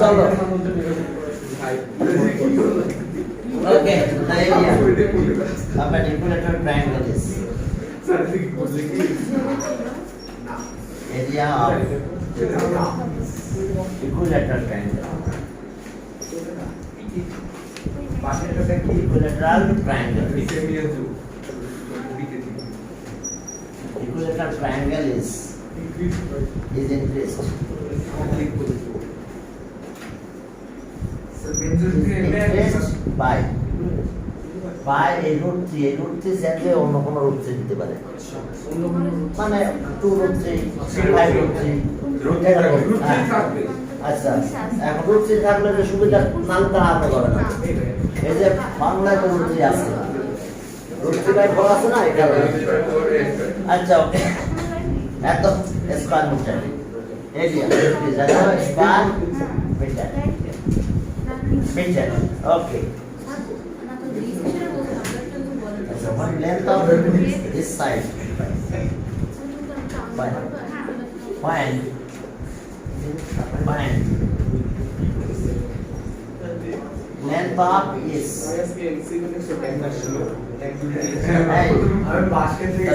চলো ওকে the area of an equilateral triangle is area of equilateral triangle equilateral triangle equilateral triangle is increased by a root 3 চেঞ্জে অন্য কোনো root 3 দিতে পারে মানে 2 root 3 5 root 3 আচ্ছা এখন রুট 3 থাকলে যে সুবিধা নামটা হাতে করে না এই যে বাংলায় তো রুট 3 আছে রুট 3 বাই 4 আছে না এটা আচ্ছা ওকে এত square metre area square metre okay so what length of this side fine length of is the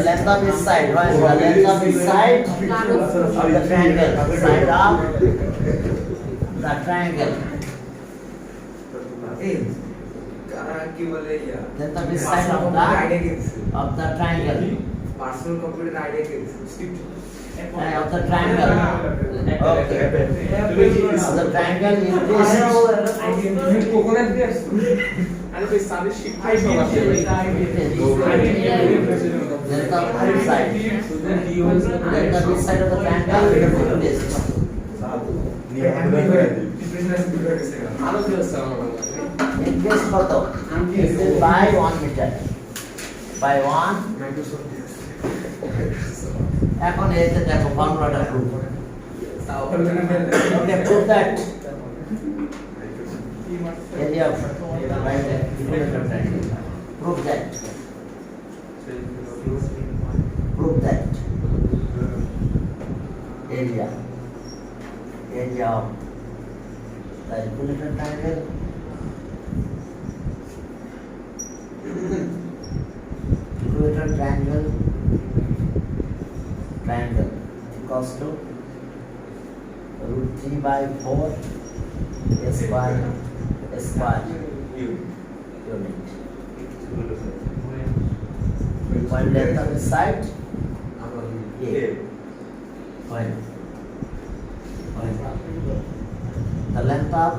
length of this side right the length of this side of the triangle side of the triangle then the side of the triangle personal computer idea of the triangle okay of the triangle is this and the sun is shift then the side then the side of the triangle is this increase কত increase by 1 meter by 1 এখন এতে দেখো ফর্মুলাটা prove okay prove that area of right equilateral triangle prove that area of the equilateral triangle equilateral triangle equals to root 3 by 4 square unit. One length of the side A. One. The length of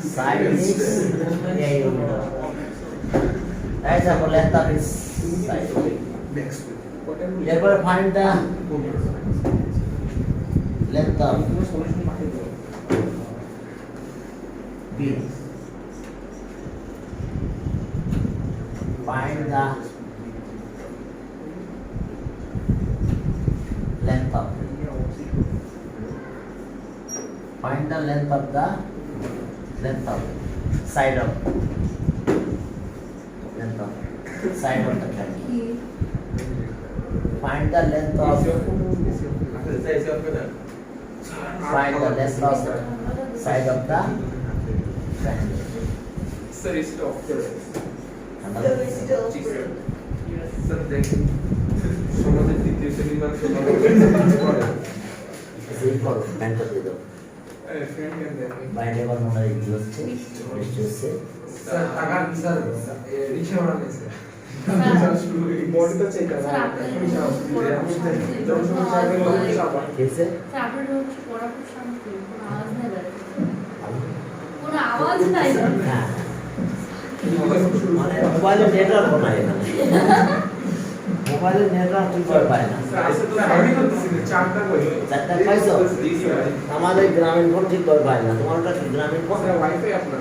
side is A unit. That's the length of its side. Therefore, find the length of B. Find the length of the side of the triangle. Find the length of the side of the triangle. Sir, is it off the বাইরে কোন মনে রেখে হচ্ছে হচ্ছে sir টাকা sir rickshaw বানালে sir body তো চাই স্যার আপনি যখন সময় চাইবেন তখন চাপা कैसे স্যার আপনার হচ্ছে পড়াশোনা শান্তি কোনো আওয়াজ নাই কোনো আওয়াজ নাই হ্যাঁ মানে মোবাইলে নেটওয়ার্ক নাই এখানে মোবাইলে নেটওয়ার্ক ঠিক করে পায় না চারটা পাইছো আমাদের গ্রামীণ ফোন ঠিক করে পায় না তোমার ওটা গ্রামীণ ফোন ওয়াইফাই আপনার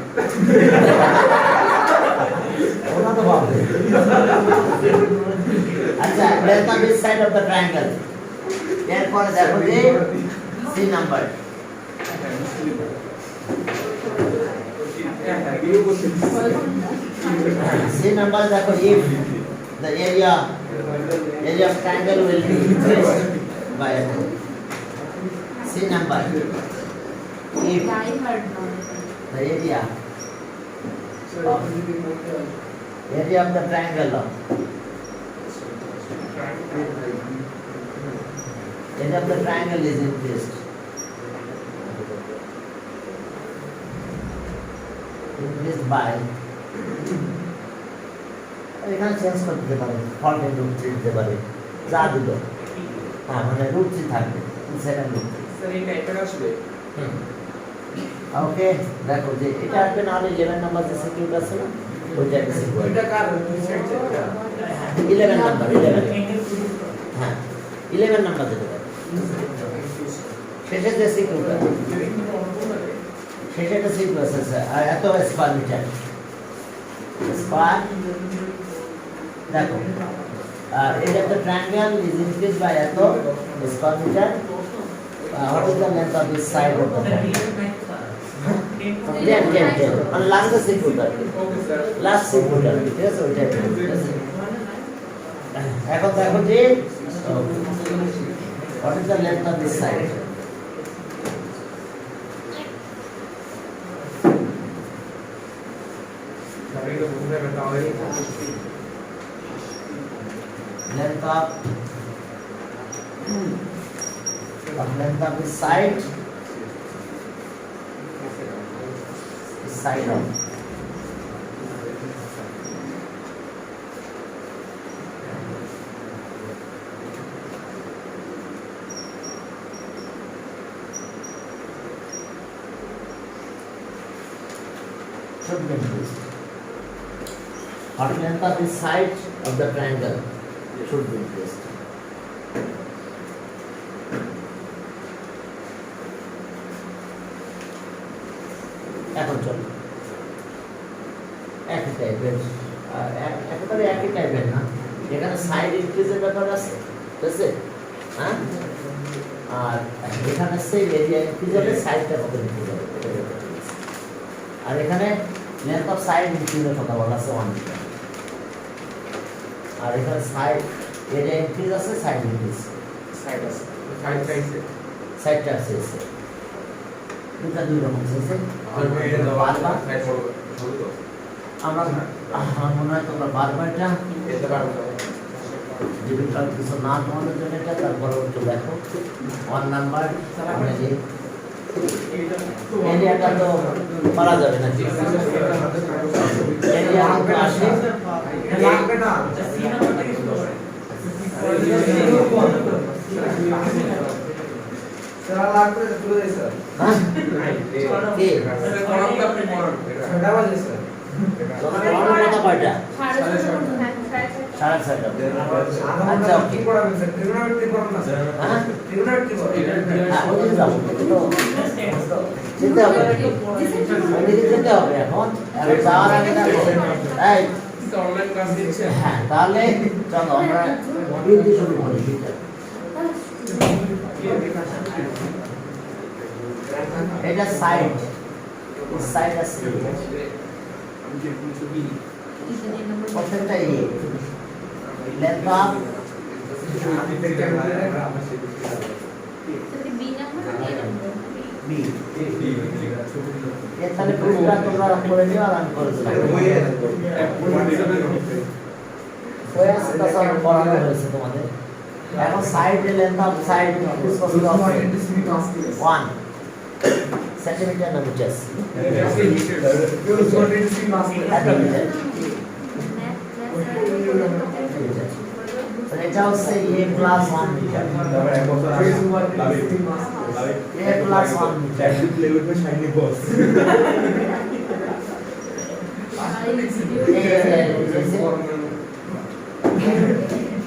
ওটা তো ভাববে আচ্ছা length of this side of the triangle এরপরে দেখো যে সি নাম্বার সি নাম্বার দেখো if the area of triangle will be increased by C number. If Die hard knowledge. the area of the triangle is increased by এখানে change করতে দিতে পারে fault in root 3 দিতে পারে যা দিল হ্যাঁ মানে রুট 3 থাকবে সেকেন্ড রুট স্যার এই টাইপের আসবে ওকে দেখো যে এটা আসবে না হলে 11 নাম্বার যে সিকিউর আছে না ওইটা একটা সিকিউর এটা কার সেট যেটা 11 নাম্বার 11 হ্যাঁ 11 নাম্বার যেটা শেষে যে সিকিউর শেষে একটা সিকিউর আছে আর এত স্কয়ার মিটার স্কয়ার দেখো area of the triangle is increased by এত square meter. What is the length of this side of the triangle? 10. And last সিকুটার last সিকুটার ঠিক আছে ওইটা ঠিক আছে এখন দেখো যে what is the length of this side? Length of the side of should be increased. What length of the side of the triangle should be increased. এখন চলো একই টাইপের একেবারে একই টাইপের না এখানে সাইড ইনক্রিজের ব্যাপার আছে ঠিক আছে হ্যাঁ আর এখানে সেই এরিয়া ইনক্রিজ হবে সাইডটা কত ইনক্রিজ হবে আর এখানে লেন্থ অফ সাইড ইনক্রিজের কথা বলা আছে 1 মিটার আর এখানে সাইড এরিয়া ইনক্রিজ আছে সাইড ইনক্রিজ সাইড আছে সাইডটা আছে দুটা দুই রকম আছে বারবার আমরা আমার মনে হয় তোমরা বারবার এটা ডিফিকাল্ট কিছু না তোমাদের জন্য এটা তারপরে একটু দেখো 1 নাম্বার মানে যে এরিয়াটা তো পারা যাবে না এরিয়া তো আসে লাগবে না স্যার লাগবে তুলে দেই স্যার হ্যাঁ কি স্যার কলমটা আপনি পড়ান এটা বাজে স্যার তোমার কথা কয়টা সাড়ে ছয়টা আচ্ছা কি ওকে পড়াবেন স্যার ট্রিগোনোমেট্রি পড়ান না স্যার হ্যাঁ ট্রিগোনোমেট্রি পড়ান হ্যাঁ ওদিকে যাবো যেতে হবে ওদিকে যেতে হবে এখন যাওয়ার আগে না এই অনলাইন ক্লাস দিচ্ছে হ্যাঁ তাহলে চলো আমরা বৃদ্ধি শুরু করি এটা সাইড সাইড আছে প্রত্যেকটা লেন্থ অফ বি এখানে পুরোটা তোমরা করে দিও আর আমি করে দিলাম ওই আছে তাছাড়া পড়ানো হয়েছে তোমাদের এখন side length of side is কত 1 সেন্টিমিটার না মিটার এটা হচ্ছে a plus 1 metre a plus 1 metre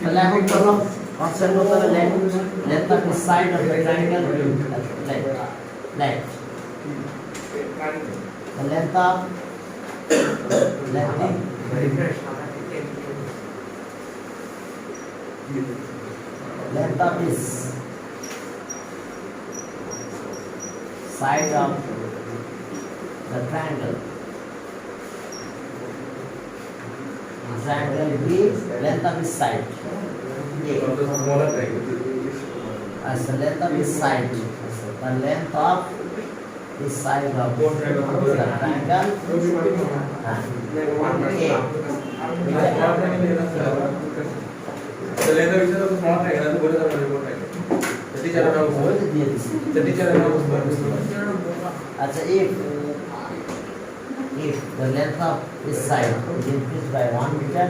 তাহলে এখন চলো কনসেপ্ট করতে হবে length of the side of the triangle length the length of this side of the triangle triangle B, length of its side. A. As the length of its side. The length of the side of the triangle. If the length of this side is increased by 1 meter,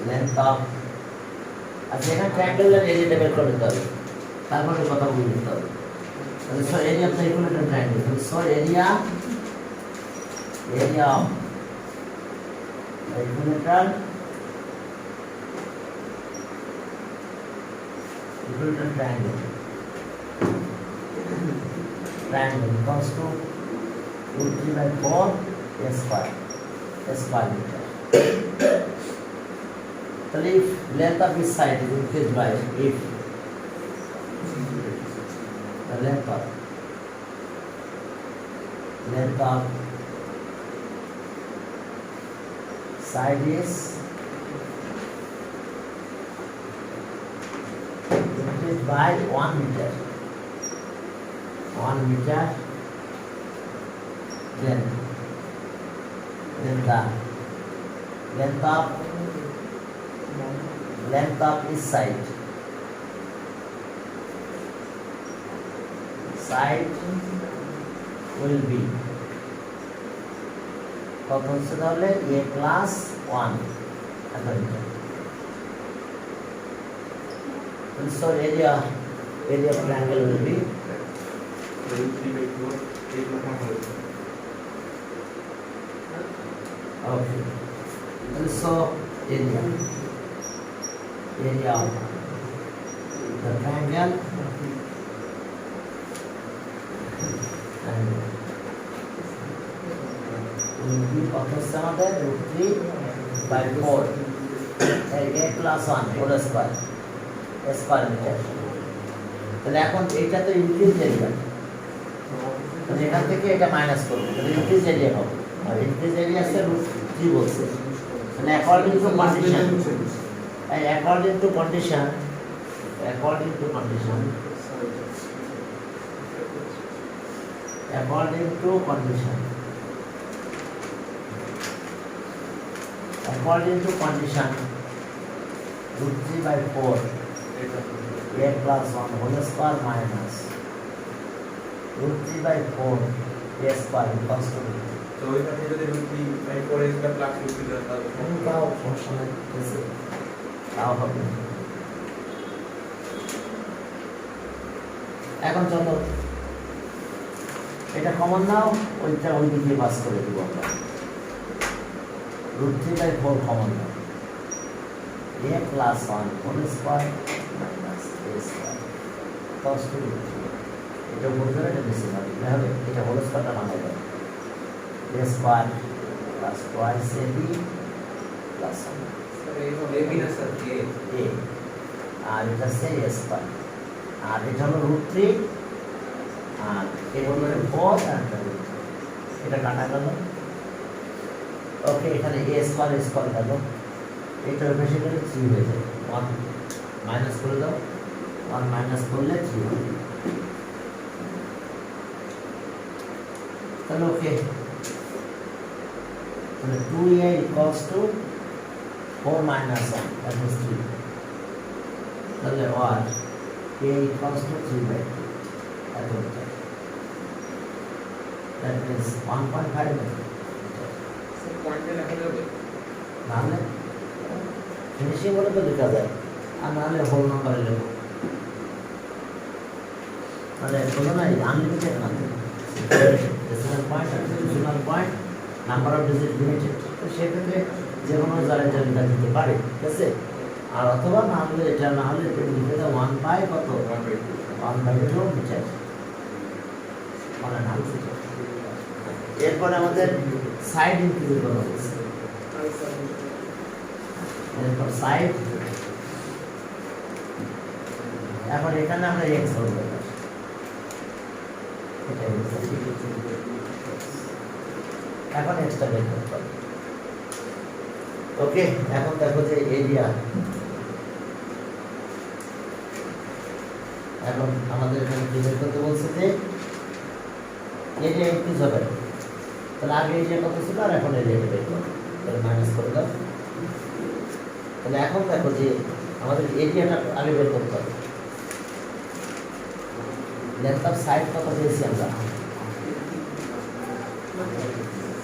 length of এখানে ট্রায়াঙ্গেলের এরিয়াটা বের করে দিতে হবে, তারপরে কথা বলে দিতে হবে। So area of the equilateral triangle. So area of the equilateral triangle equals to root 3 by 4 square meter. So if length of this side is increased by if the length of side is increased by 1 meter, then the length of each side will be কত হচ্ছে তাহলে a plus 1 এত metre. So area of triangle will be okay. So area of the triangle and will be কত হচ্ছে আমাদের root 3 by 4 a plus 1 whole square metre. তাহলে এখন এটা তো ইনক্রিজ এরিয়া, তাহলে এখান থেকে এটা মাইনাস করব, তাহলে ইনক্রিজ এরিয়া হবে, আর ইনক্রিজ এরিয়া আছে রুট 3 বলছে। তাহলে according to condition root 3 by 4 a plus 1 whole square minus root 3 by 4 a square equals to তো ওইখানে যদি root 3 by 4 a square plus root 3 দেওয়া তাহলে তাও সমস্যা নেই, তাও হবে। এখন চলো এটা কমন নাও, ওইটা ওই দিকে পাস করে দিব আমরা। root 3 by 4 common now, a plus 1 whole square minus a square equals to root 3। এটা বলতে হবে, এটা বেশি হবে, হবে এটা হোল স্কয়ারটা বানাই দাও, a square plus twice ab plus 1 sir এই হলো a না স্যার a, আর এটা হচ্ছে a square, আর এটা হলো root 3, আর এই হলো 4 আর এটা কাটা গেল। ওকে, এখানে a square গেল, এটা বেশি করে 3 হয়ে যায়, 1 মাইনাস করে দাও, 1 মাইনাস করলে 3 হবে। তাহলে ওকে, তাহলে 2a equals to 4 minus 1, that is 3। তাহলে what a equals to 3 by 2, that is that is 1.5 meter। Sir পয়েন্টে লেখা যাবে নাহলে ফিনিশিং বলে তো লেখা যায়, আর নাহলে হোল নাম্বারে লেখো, মানে বলো না আনলিমিটেড না, decimal point number of digit limited, তো সেক্ষেত্রে যে কোনো জায়গায় এটা দিতে পারে, ঠিক আছে। আর অথবা না হলে এটা না হলে এটা লিখে দাও 1 বাই কত 1/2 মিটার, মানে না। এরপরে আমাদের সাইড ইনক্রিজ করা হচ্ছে, এরপর সাইড, এখন এখানে আমরা এক্স ধরবো, এটা এখন এক্সট্রা বের করতে হবে। ওকে, এখন দেখো যে এরিয়া, এখন আমাদের এখানে কি বের করতে বলছে যে এরিয়া ইনক্রিজ হবে, তাহলে আগে এরিয়া কত ছিল আর এখন এরিয়া বের করো, তাহলে মাইনাস করে দাও। তাহলে এখন দেখো যে আমাদের এরিয়াটা আগে বের করতে হবে। লেন্থ অফ সাইড কত পেয়েছি আমরা?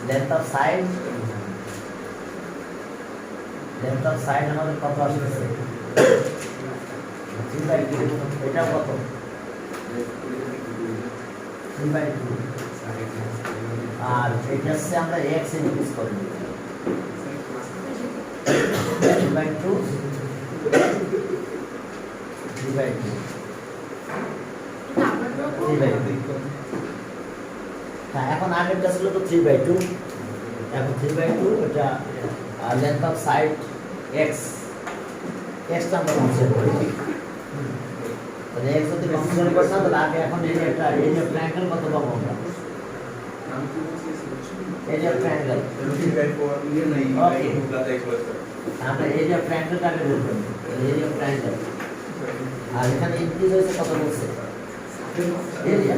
লেন্থ অফ সাইড আমাদের কত আসতেছে? 3/2। এটাও কত? 3/2। আর এটা হচ্ছে আমরা x ইনক্রিজ করে নিই 3/2 হ্যাঁ, এখন আগেরটা ছিল তো 3/2, এখন 3/2 এটা লেন্থ অফ সাইড x টা আমরা কনসিডার করি। তাহলে x যদি কনসিডার করতে হয় তাহলে আগে এখন এরিয়াটা, এরিয়া ট্রায়াঙ্গেল কত পাবো আমরা? এরিয়া ট্রায়াঙ্গেল ওকে, আমরা এরিয়া ট্রায়াঙ্গেলটা আগে বের করব। এরিয়া ট্রায়াঙ্গেল, আর এখানে ইনক্রিজ হয়েছে কত বলছে? Area,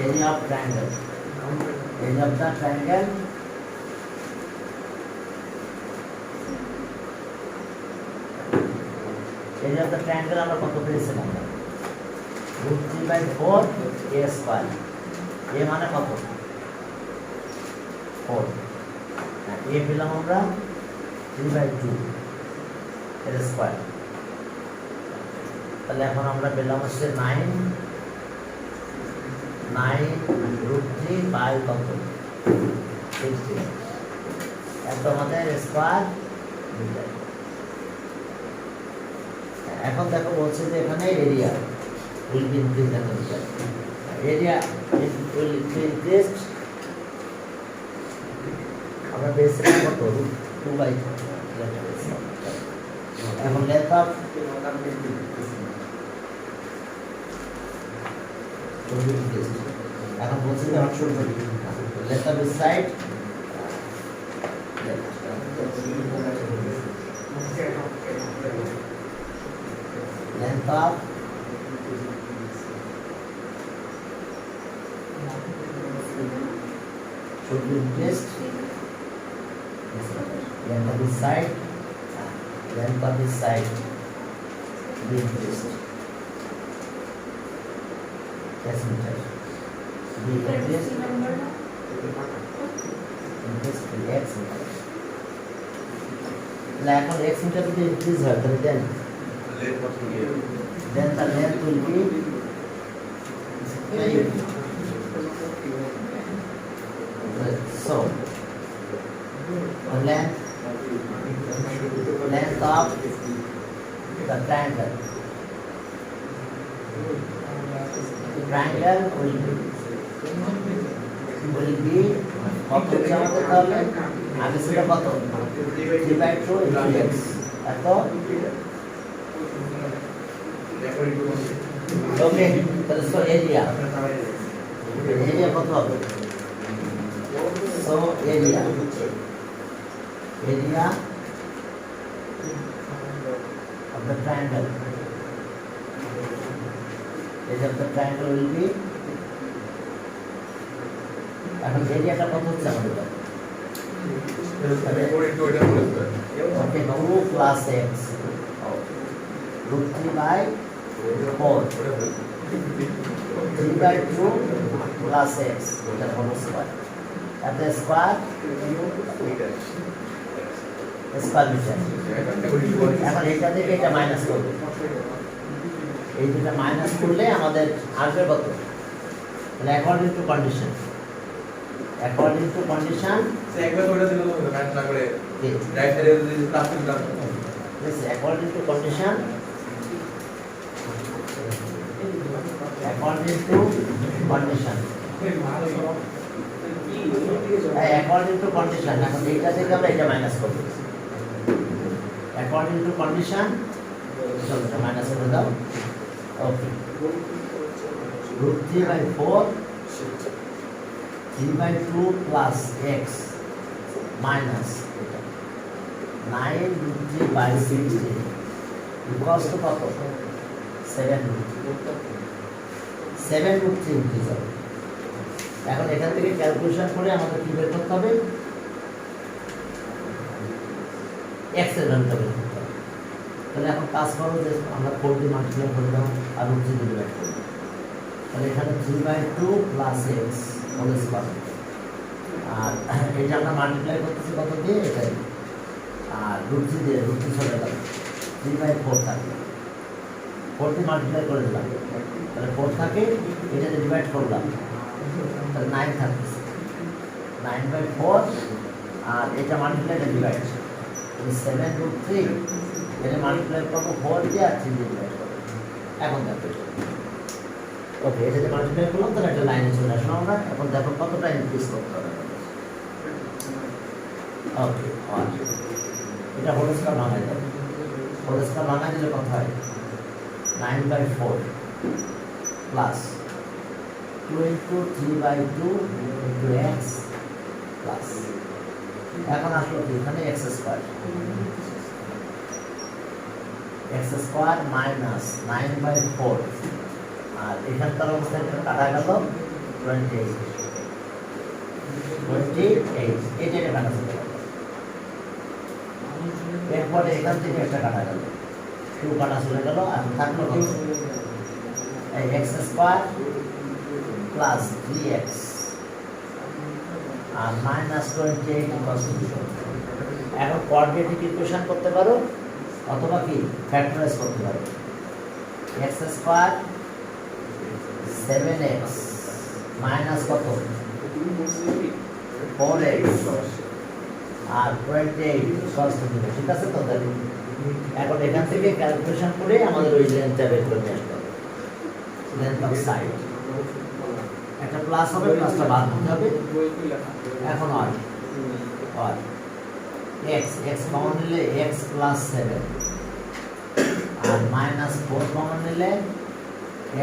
area of triangle, area of the triangle area of the triangle আমরা কত পেয়েছিলাম? √3/4 a স্কয়ার। a মানে কত? 4। a পেলাম আমরা 3/2 এর স্কয়ার। তাহলে এখন আমরা পেলাম হচ্ছে 9 কত? 60। এত আমাদের স্কয়ার। এখন দেখো বলছে যে এখানে এরিয়া উইল বি ইনক্রিজ, দেখো এরিয়া উইল ইনক্রিজ। আমরা পেয়েছিলাম কত? √2/4। এখন লেন্থ অফ এখন বলছি যে আমার ছোট length of this side length of should be increased, length of this side be increased, decimeter be increased, increased to x meter. এখন x meter যদি increase হয় তাহলে then the length will be so the length of the triangle will be কত হচ্ছে আমাদের? তাহলে আগে ছিল কত? 3/2 into x। এত ওকে, তাহলে সো এরিয়া কত হবে? So area of the triangle, area of the triangle will be, এখন এরিয়াটা কত হচ্ছে আমাদের? ওকে, 2 plus x √3/4 3/2 plus x এটার হোল স্কয়ার, এত স্কয়ার মিটার। এখন এইটা থেকে এটা মাইনাস করবে, এই দুটা মাইনাস করলে আমাদের আসবে কত? তাহলে অ্যাকর্ডিং টু কন্ডিশন একবার ওটা দিল তো কাট না করে রাইট সাইডে যদি প্লাস দিলাম, this is according to condition according to condition এখন এইটা থেকে আমরা এটা মাইনাস করব, according to condition এটা মাইনাস করে দাও। ওকে, √3/4 3/2 plus x minus 9√3/16 equals to কত? 7√3 ইনক্রিজ হবে। এখন এখান থেকে ক্যালকুলেশন করে আমাদের কি বের করতে হবে? x এর ভ্যালুটা বের করতে হবে। তাহলে এখন কাজ করো যে আমরা 4 দিয়ে মাল্টিপ্লাই করে দাও আর √3 দিয়ে ডিভাইড করব। তাহলে এখানে 3/2 plus x হোল স্কয়ার, আর এটা আমরা মাল্টিপ্লাই করতেছি কত দিয়ে? এটাই, আর √3 দিয়ে √3 চলে গেল, 3/4 থাকে, 4 দিয়ে মাল্টিপ্লাই করে দিলাম, তাহলে 4 থাকে, এটাতে ডিভাইড করলাম, তাহলে 9 থাকতেছে, 9/4, আর এটা মাল্টিপ্লাই এটা ডিভাইড, 7√3, এটা মাল্টিপ্লাই করবো 4 দিয়ে আর 3 দিয়ে ডিভাইড করবো। এখন দেখো ওকে, এটাতে মাল্টিপ্লাই করলাম, তাহলে একটা লাইনে চলে আসলাম আমরা। এখন দেখো কতটা ইনক্রিজ করতে হবে। ওকে, এটা হোল স্কয়ার ভাঙাই দাও, হোল স্কয়ার ভাঙাই দিলে কত হয়? 9/4 প্লাস 2 × 3/2 × x প্লাস, এখন আসলো কি এখানে x স্কয়ার, মাইনাস 9/4, আর এখানকার অবস্থায় কাটা গেল 28, এটা কাটা চলে গেল। এরপরে এখান থেকে একটা কাটা গেল, 2 কাটা চলে গেল, আর থাকলো এই x² প্লাস 3x আর মাইনাস 28 ইকুয়ালস টু 0। এখন কোয়াড্রেটিক ইকুয়েশন করতে পারো অথবা কি ফ্যাক্টরাইজ করতে পারো। x² 7x মাইনাস কত? 4x R 28 equals to 0। ঠিক আছে তো? দেখো এখন এখান থেকে ক্যালকুলেশন করে আমাদের ওই লেন্থটা বের করে নিয়ে আসতে হবে, লেন্থ অফ সাইড। একটা প্লাস হবে, প্লাসটা বাদ দিতে হবে। এখন আর x কমন নিলে x প্লাস 7 আর মাইনাস 4 কমন নিলে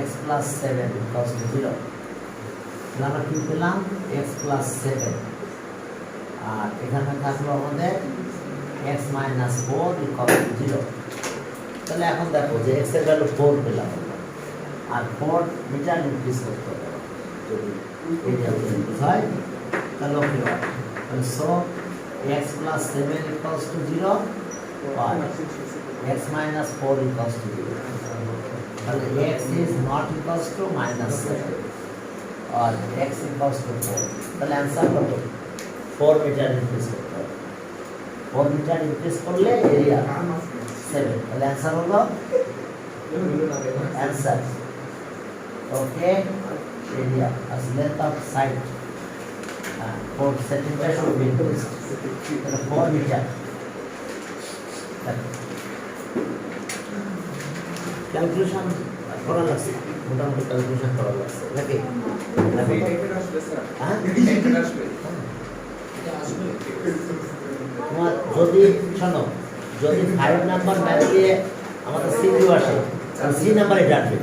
x প্লাস 7 ইকুয়ালস টু 0। তাহলে আমরা কি পেলাম? x প্লাস 7, আর এখানে থাকলো আমাদের x মাইনাস 4 ইকুয়ালস টু 0। তাহলে এখন দেখো যে x এর ভ্যালু 4 পেলাম, আর 4 মিটার ইনক্রিজ করতে হবে। যদি এই ভ্যালু ইনক্রিজ হয় তাহলে কি হয়? So x plus 7 equals to 0 or x minus 4 equals to 0. Well, x is not equals to minus 7 or x equals to 4. The answer what? 4 meter increase করতে হবে। 4 meter increase করলে area 7. The answer হলো answer. Okay, area as length of side. 4 centimeter should be increased. 4 meter. Calculation করা লাগছে, মোটামুটি calculation করা লাগছে নাকি? তোমার যদি শোনো, যদি 5 নাম্বার ম্যাথ দিয়ে আমাদের সিকিউ আসে, সি নাম্বারে ডাকবে।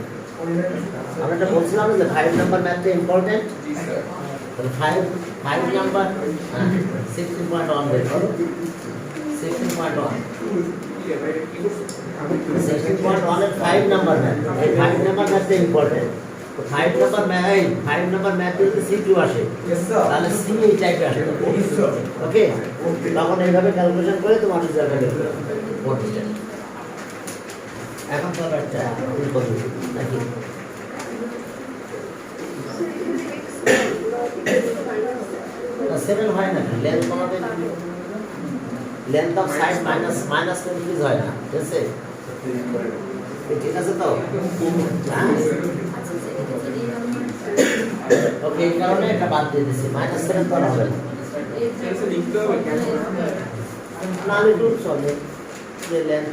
আমরা এটা বলছিলাম যে 5 নাম্বার ম্যাথটা ইম্পর্টেন্ট। তাহলে 5 নাম্বার 16.1 বের করো। 16.1 এর 5 নাম্বার ম্যাথ, এই 5 নাম্বার ম্যাথটা ইম্পর্টেন্ট। তো 5 নাম্বার ম্যাথ যদি সিকিউ আসে তাহলে সি এই টাইপে আসে। ওকে, তখন এইভাবে ক্যালকুলেশন করে তোমার রেজাল্টটা বের করবে। এখন তো একটা পদ্ধতি নাকি? সেভেন হয় না, লেন্থ কমাবে, length of side minus increase হয় না। ঠিক আছে, ঠিক আছে তো? ওকে, এই কারণে এটা বাদ দিয়ে দিচ্ছি, -7 করা হবে না। না লিখলেও চলে, যে লেন্থ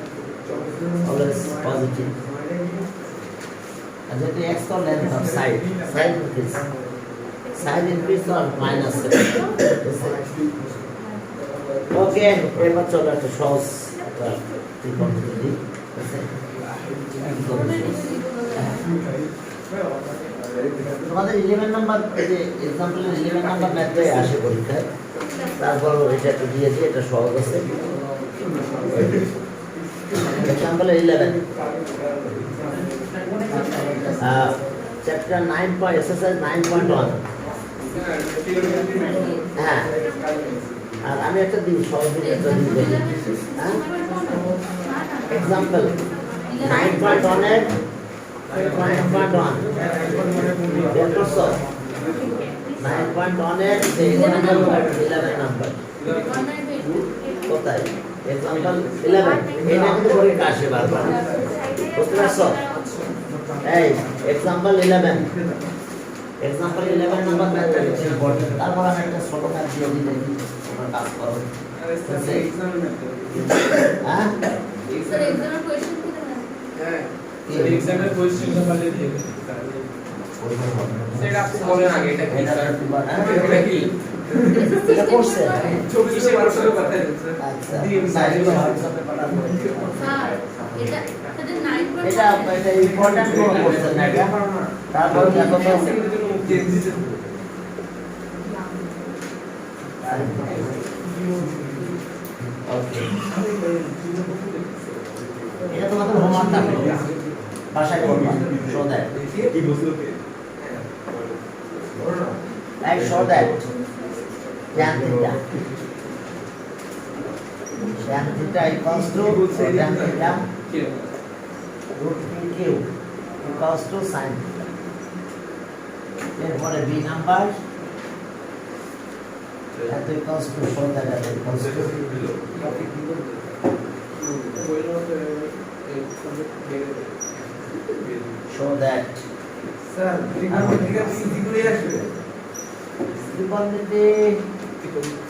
অলওয়েজ পজিটিভ। আর যেহেতু x তো length of side increase, side increase তো -7। ওকে, এবার চলো একটা সহজ ত্রিকোণমিতি। ঠিক আছে, তোমাদের 11 নাম্বার এই যে एग्जांपल 11 নাম্বার ম্যাথে আসে পরীক্ষায় তারপর এটা একটু দিয়ে দিই এটা সহজ আছে एग्जांपल 11 চ্যাপ্টার 9 পয়েন্ট এক্সারসাইজ 9.1 হ্যাঁ আর আমি একটা দিন সহজ দিন একটা দিন বলি হ্যাঁ एग्जांपल 9.1 এর 9.1 বের করছো 9.1 এর 11 নাম্বার কোথায় एग्जांपल 11 এটা কিন্তু পরীক্ষা আসে বারবার বুঝতে পারছো এই एग्जांपल 11 एग्जांपल 11 নাম্বার ম্যাথটা হচ্ছে ইম্পর্টেন্ট তারপর আমি একটা ছোট ম্যাথ দিয়ে দিই দেখি তোমরা কাজ করো হ্যাঁ স্যার এক্সামের কোশ্চেন কি দেন হ্যাঁ এক্সামের কোশ্চেনটা পারলে দিয়ে দেবে সেটা আপনি বলেন আগে এটা কি স্যার এটা কি এটা করছে 24 12 কথা স্যার আচ্ছা সাইজে হোয়াটসঅ্যাপে পাঠাবো স্যার এটা তাদের 9.1 এটা এটা ইম্পর্টেন্ট কোন কোশ্চেন না এটা তারপর দেখো তো ওকে এটা তোমাদের হোমওয়ার্ক থাকবে বাসায় করবা show that like show that tan theta equals to tan theta root 3q equals to sin theta এরপরে b নাম্বার এত equals to show that at equals to show that sir ত্রিকোণমিতিটা ইজিগুলোই আসবে ত্রিকোণমিতি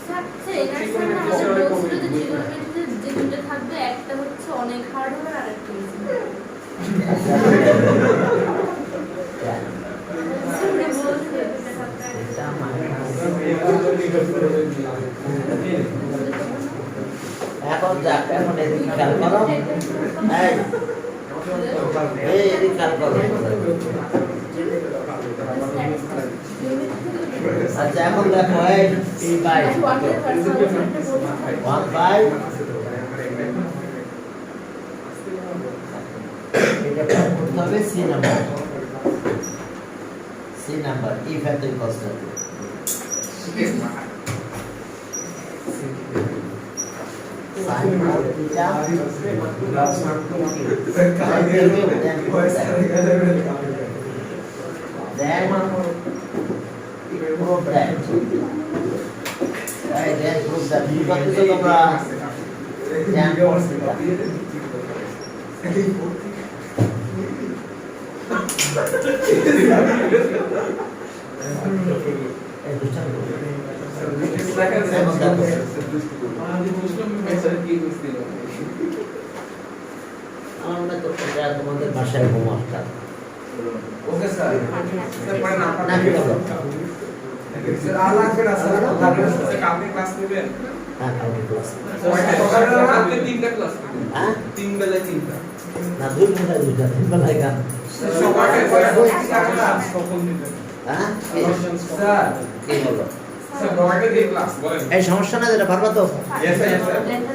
স্যার এটা স্যার না আমাদের বলছিল যে trigonometry যে দুটো থাকবে একটা হচ্ছে অনেক হার্ড হবে আর একটা ইজি এটা মাইনাস এখন যাক এখন এদিকে খেয়াল করো এই এদিকে খেয়াল করো আচ্ছা এখন দেখো এই p বাই 1 বাই এটা করতে হবে c number if at equals to sin theta plus 1 then prove that then prove that because this is তোমরা tan cos theta এই দুটো আমার মনে তো এটা তোমাদের বাসায় হোমওয়ার্কটা ওকে স্যার স্যার পরে না না কি বলো স্যার আর লাগবে না স্যার লাগবে না স্যার আপনি ক্লাস নেবেন হ্যাঁ কালকে ক্লাস আপনি তিনটা ক্লাস নেবেন হ্যাঁ তিন বেলায় তিনটা না দুই দুইটা তিন বেলায় গান স্যার সকালে ক্লাস কখন দিবেন হ্যাঁ স্যার কি বলো স্যার বড়কে দিয়ে ক্লাস বলেন এই সমস্যা না যেটা পারবা তো ইয়েস স্যার